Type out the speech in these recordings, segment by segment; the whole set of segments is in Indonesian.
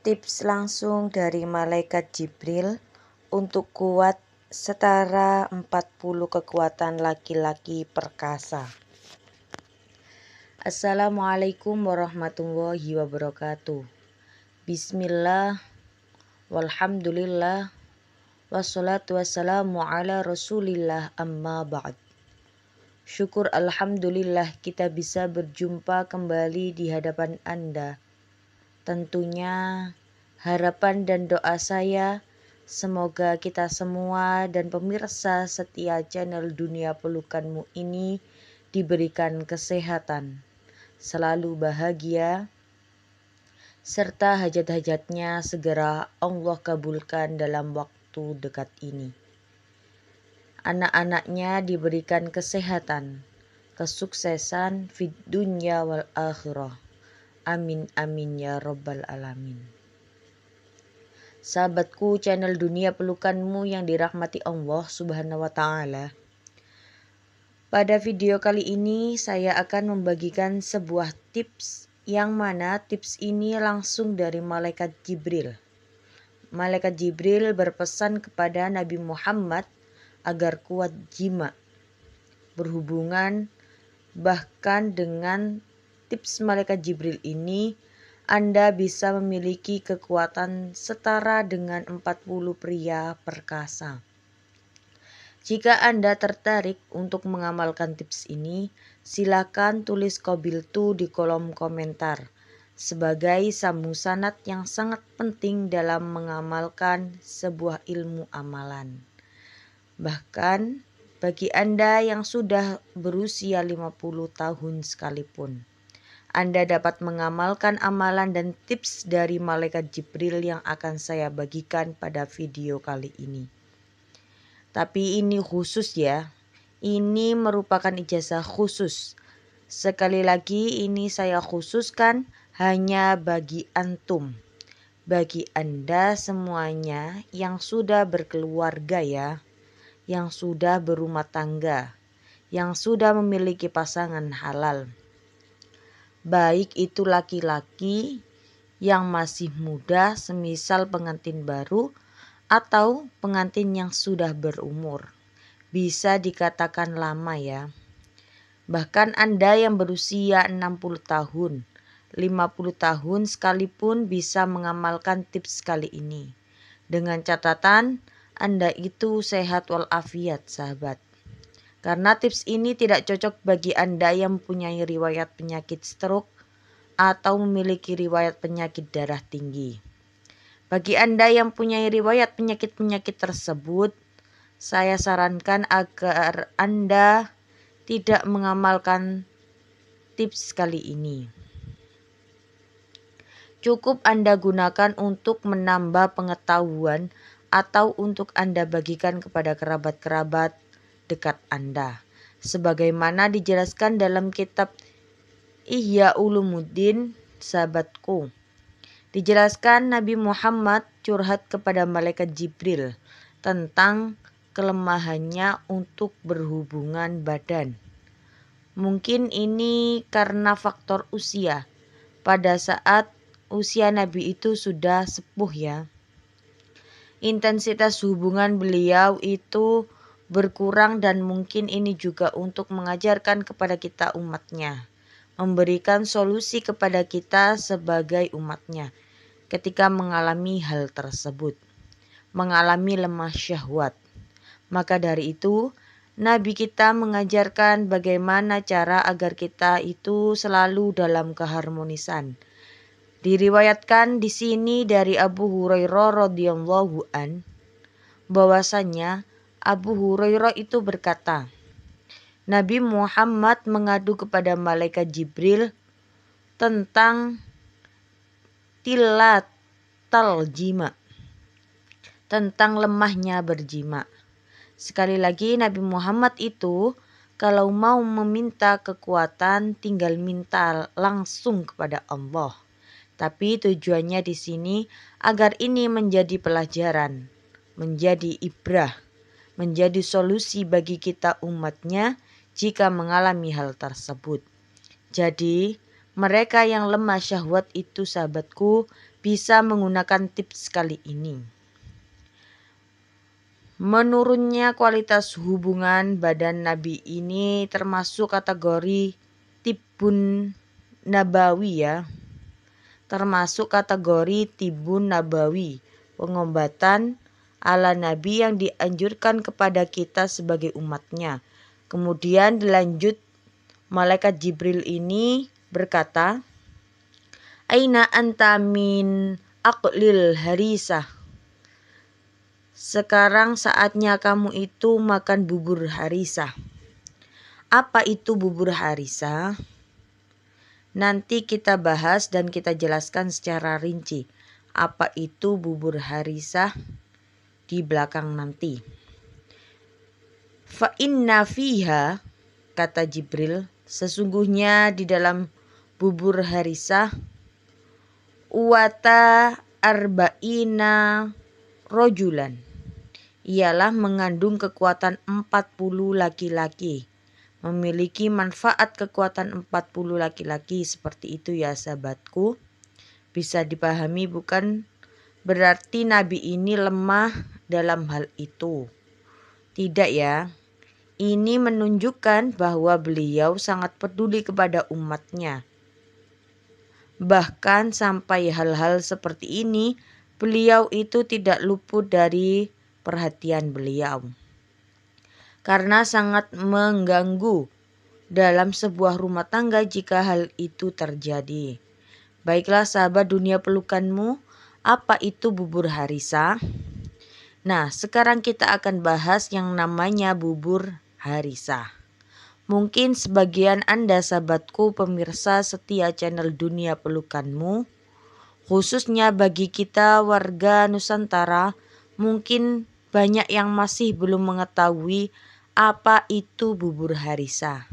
Tips langsung dari Malaikat Jibril untuk kuat setara 40 kekuatan laki-laki perkasa. Assalamualaikum warahmatullahi wabarakatuh. Bismillah, walhamdulillah, wassalatu wassalamu ala rasulillah, amma ba'd. Syukur alhamdulillah kita bisa berjumpa kembali di hadapan Anda. Tentunya harapan dan doa saya semoga kita semua dan pemirsa setia channel Dunia Pelukanmu ini diberikan kesehatan, selalu bahagia, serta hajat-hajatnya segera Allah kabulkan dalam waktu dekat ini. Anak-anaknya diberikan kesehatan, kesuksesan fid dunya wal akhirah. Amin amin ya robbal alamin. Sahabatku channel Dunia Pelukanmu yang dirahmati Allah subhanahu wa ta'ala. Pada video kali ini saya akan membagikan sebuah tips yang mana tips ini langsung dari Malaikat Jibril. Malaikat Jibril berpesan kepada Nabi Muhammad agar kuat jima, berhubungan, bahkan dengan tips Malaikat Jibril ini, Anda bisa memiliki kekuatan setara dengan 40 pria perkasa. Jika Anda tertarik untuk mengamalkan tips ini, silakan tulis qabiltu di kolom komentar sebagai sambung sanad yang sangat penting dalam mengamalkan sebuah ilmu amalan. Bahkan bagi Anda yang sudah berusia 50 tahun sekalipun, Anda dapat mengamalkan amalan dan tips dari Malaikat Jibril yang akan saya bagikan pada video kali ini. Tapi ini khusus ya, ini merupakan ijazah khusus. Sekali lagi ini saya khususkan hanya bagi antum, bagi Anda semuanya yang sudah berkeluarga ya, yang sudah berumah tangga, yang sudah memiliki pasangan halal. Baik itu laki-laki yang masih muda semisal pengantin baru atau pengantin yang sudah berumur. Bisa dikatakan lama ya. Bahkan Anda yang berusia 60 tahun, 50 tahun sekalipun bisa mengamalkan tips kali ini. Dengan catatan Anda itu sehat walafiat sahabat. Karena tips ini tidak cocok bagi Anda yang mempunyai riwayat penyakit stroke atau memiliki riwayat penyakit darah tinggi. Bagi Anda yang mempunyai riwayat penyakit-penyakit tersebut, saya sarankan agar Anda tidak mengamalkan tips kali ini. Cukup Anda gunakan untuk menambah pengetahuan atau untuk Anda bagikan kepada kerabat-kerabat dekat Anda. Sebagaimana dijelaskan dalam kitab Ihya Ulumuddin, sahabatku. Dijelaskan Nabi Muhammad curhat kepada Malaikat Jibril tentang kelemahannya untuk berhubungan badan. Mungkin ini karena faktor usia. Pada saat usia Nabi itu sudah sepuh ya. Intensitas hubungan beliau itu berkurang dan mungkin ini juga untuk mengajarkan kepada kita umatnya, memberikan solusi kepada kita sebagai umatnya ketika mengalami hal tersebut, mengalami lemah syahwat. Maka dari itu Nabi kita mengajarkan bagaimana cara agar kita itu selalu dalam keharmonisan. Diriwayatkan di sini dari Abu Hurairah radhiyallahu an bahwasanya Abu Hurairah itu berkata, Nabi Muhammad mengadu kepada Malaikat Jibril tentang tilatal jima, tentang lemahnya berjima. Sekali lagi Nabi Muhammad itu kalau mau meminta kekuatan tinggal minta langsung kepada Allah. Tapi tujuannya di sini agar ini menjadi pelajaran, menjadi ibrah, menjadi solusi bagi kita umatnya jika mengalami hal tersebut. Jadi Mereka yang lemah syahwat itu sahabatku bisa menggunakan tips kali ini. Menurunnya kualitas hubungan badan Nabi ini termasuk kategori tibun nabawi ya. Termasuk kategori tibun nabawi, pengobatan ala Nabi yang dianjurkan kepada kita sebagai umatnya. Kemudian dilanjut malaikat Jibril ini berkata, Aina anta min aqlil harisah. Sekarang saatnya kamu itu makan bubur harisah. Apa itu bubur harisah? Nanti kita bahas dan kita jelaskan secara rinci. Apa itu bubur harisah di belakang nanti. Fa inna fiha, kata Jibril, sesungguhnya di dalam bubur harisah wata arba'ina rojulan. Ialah mengandung kekuatan 40 laki-laki. Memiliki manfaat kekuatan 40 laki-laki seperti itu ya sahabatku. Bisa dipahami bukan berarti Nabi ini lemah dalam hal itu. Tidak ya. Ini menunjukkan bahwa beliau sangat peduli kepada umatnya. Bahkan sampai hal-hal seperti ini, beliau itu tidak luput dari perhatian beliau. Karena sangat mengganggu dalam sebuah rumah tangga jika hal itu terjadi. Baiklah sahabat dunia pelukanmu, apa itu bubur harisah? Nah, sekarang kita akan bahas yang namanya bubur harisah. Mungkin sebagian Anda sahabatku pemirsa setia channel Dunia Pelukanmu, khususnya bagi kita warga Nusantara, mungkin banyak yang masih belum mengetahui apa itu bubur harisah.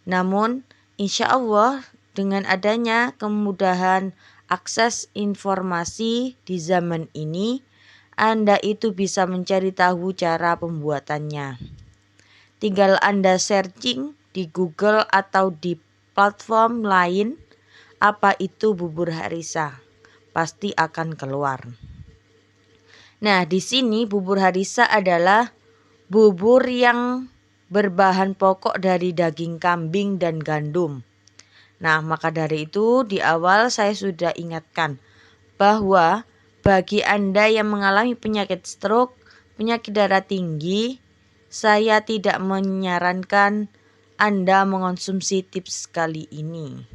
Namun, insya Allah dengan adanya kemudahan akses informasi di zaman ini, Anda itu bisa mencari tahu cara pembuatannya. Tinggal Anda searching di Google atau di platform lain apa itu bubur harisah. Pasti akan keluar. Nah, di sini bubur harisah adalah bubur yang berbahan pokok dari daging kambing dan gandum. Nah, maka dari itu di awal saya sudah ingatkan bahwa bagi Anda yang mengalami penyakit stroke, penyakit darah tinggi, saya tidak menyarankan Anda mengonsumsi tips kali ini.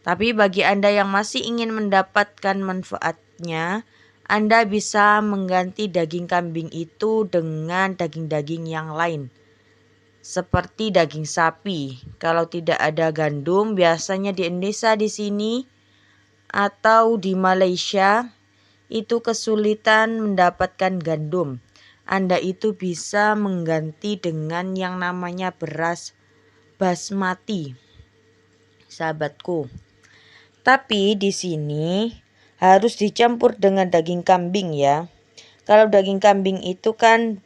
Tapi bagi Anda yang masih ingin mendapatkan manfaatnya, Anda bisa mengganti daging kambing itu dengan daging-daging yang lain. Seperti daging sapi. Kalau tidak ada gandum, biasanya di Indonesia di sini atau di Malaysia itu kesulitan mendapatkan gandum. Anda itu bisa mengganti dengan yang namanya beras basmati, sahabatku. Tapi di sini harus dicampur dengan daging kambing ya. Kalau daging kambing itu kan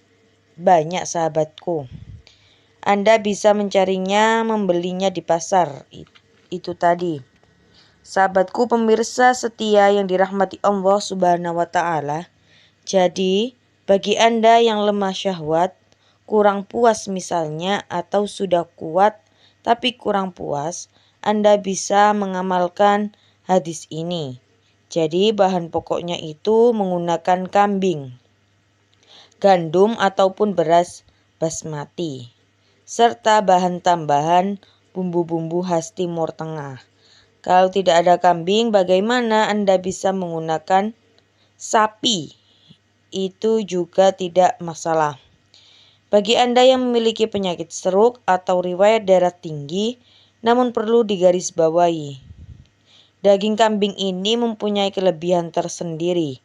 banyak sahabatku. Anda bisa mencarinya, membelinya di pasar. Itu tadi. Sahabatku pemirsa setia yang dirahmati Allah Subhanahu wa taala. Jadi, bagi Anda yang lemah syahwat, kurang puas misalnya atau sudah kuat tapi kurang puas, Anda bisa mengamalkan hadis ini. Jadi bahan pokoknya itu menggunakan kambing, gandum ataupun beras basmati, serta bahan tambahan bumbu-bumbu khas Timur Tengah. Kalau tidak ada kambing, bagaimana Anda bisa menggunakan sapi? Itu juga tidak masalah. Bagi Anda yang memiliki penyakit stroke atau riwayat darah tinggi, namun perlu digarisbawahi, daging kambing ini mempunyai kelebihan tersendiri.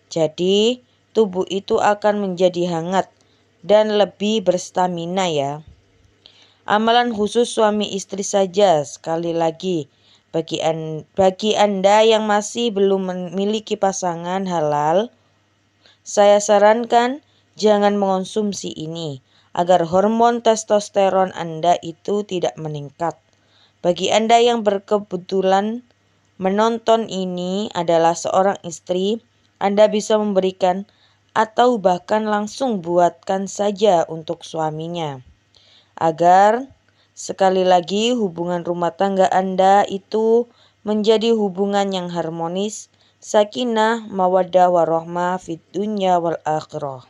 Jadi, tubuh itu akan menjadi hangat dan lebih berstamina ya. Amalan khusus suami istri saja. Sekali lagi, bagi Anda yang masih belum memiliki pasangan halal, saya sarankan jangan mengonsumsi ini agar hormon testosteron Anda itu tidak meningkat. Bagi Anda yang berkebetulan menonton ini adalah seorang istri, Anda bisa memberikan atau bahkan langsung buatkan saja untuk suaminya. Agar sekali lagi hubungan rumah tangga Anda itu menjadi hubungan yang harmonis, sakinah, mawaddah warahmah fid dunya wal akhirah.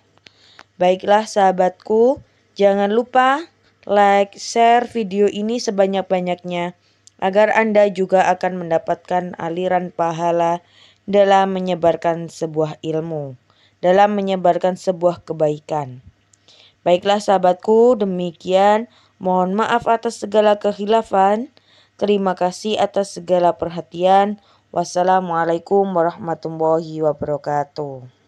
Baiklah sahabatku, jangan lupa like, share video ini sebanyak-banyaknya agar Anda juga akan mendapatkan aliran pahala dalam menyebarkan sebuah ilmu, dalam menyebarkan sebuah kebaikan. Baiklah sahabatku, demikian. Mohon maaf atas segala kekhilafan. Terima kasih atas segala perhatian. Wassalamualaikum warahmatullahi wabarakatuh.